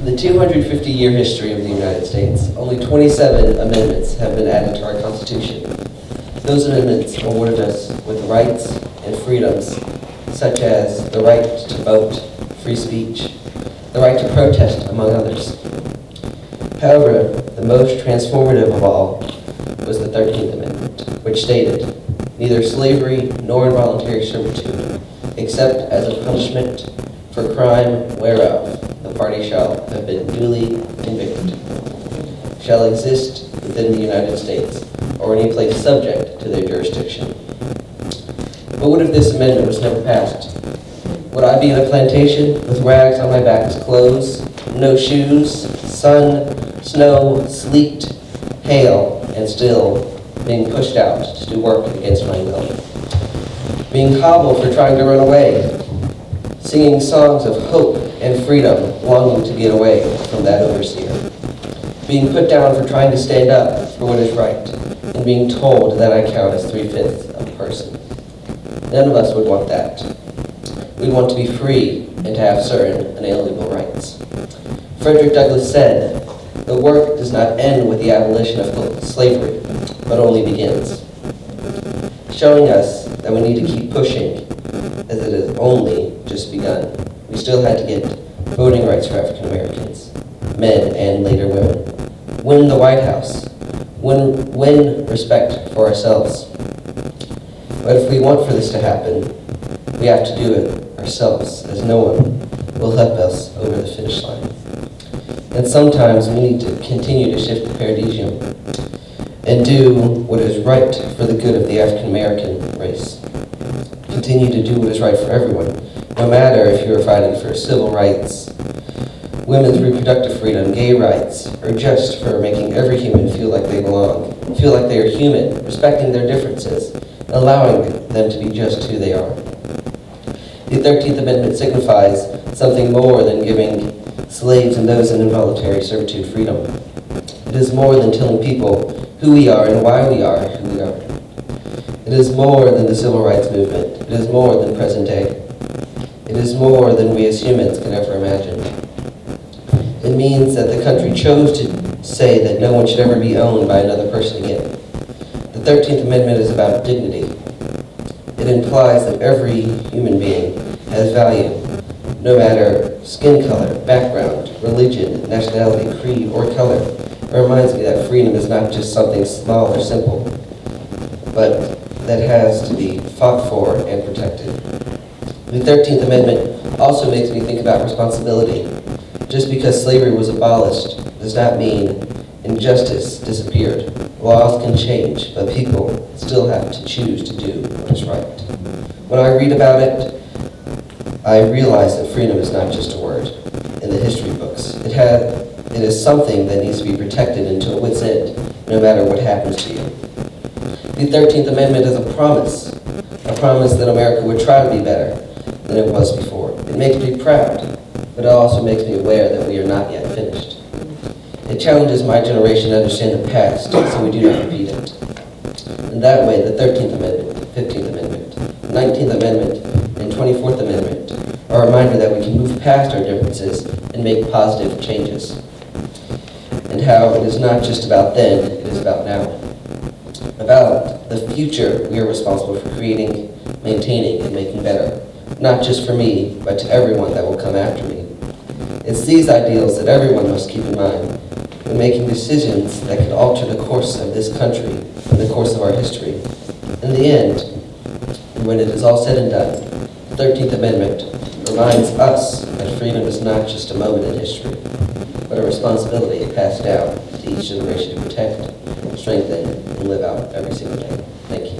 In the 250-year history of the United States, only 27 amendments have been added to our Constitution. Those amendments awarded us with rights and freedoms, such as the right to vote, free speech, the right to protest, among others. However, the most transformative of all was the 13th Amendment, which stated, "Neither slavery nor involuntary servitude, except as a punishment for crime whereof the party shall have been duly convicted, shall exist within the United States or any place subject to their jurisdiction." But what if this amendment was never passed? Would I be in a plantation with rags on my back as clothes, no shoes, sun, snow, sleet, hail, and still being pushed out to do work against my will? Being hobbled for trying to run away, singing songs of hope and freedom, longing to get away from that overseer. Being put down for trying to stand up for what is right, and being told that I count as 3/5 of a person. None of us would want that. We want to be free and to have certain inalienable rights. Frederick Douglass said, "The work does not end with the abolition of slavery, but only begins," showing us that we need to keep pushing, as it has only just begun. We still had to get voting rights for African Americans, men and later women, win the White House, win respect for ourselves. But if we want for this to happen, we have to do it ourselves, as no one will help us over the finish line. And sometimes we need to continue to shift the paradigm and do what is right for the good of the African American race. Continue to do what is right for everyone, no matter if you are fighting for civil rights, women's reproductive freedom, gay rights, or just for making every human feel like they belong, feel like they are human, respecting their differences, allowing them to be just who they are. The 13th Amendment signifies something more than giving slaves and those in involuntary servitude freedom. It is more than telling people who we are and why we are who we are. It is more than the civil rights movement. It is more than present day. It is more than we as humans can ever imagine. It means that the country chose to say that no one should ever be owned by another person again. The 13th Amendment is about dignity. It implies that every human being has value, no matter skin color, background, religion, nationality, creed, or color. It reminds me that freedom is not just something small or simple, but that has to be fought for and protected. The 13th Amendment also makes me think about responsibility. Just because slavery was abolished does not mean injustice disappeared. Laws can change, but people still have to choose to do what is right. When I read about it, I realize that freedom is not just a word in the history books. It is something that needs to be protected until wit's end, no matter what happens to you. The 13th Amendment is a promise that America would try to be better than it was before. It makes me proud, but it also makes me aware that we are not yet finished. It challenges my generation to understand the past so we do not repeat it. In that way, the 13th Amendment, 15th Amendment, 19th Amendment, and 24th Amendment are a reminder that we can move past our differences and make positive changes. And how it is not just about then, it is about now. About the future we are responsible for creating, maintaining, and making better. Not just for me, but to everyone that will come after me. It's these ideals that everyone must keep in mind when making decisions that could alter the course of this country and the course of our history. In the end, and when it is all said and done, the 13th Amendment reminds us that freedom is not just a moment in history, but a responsibility passed down to each generation to protect, strengthen, and live out every single day. Thank you.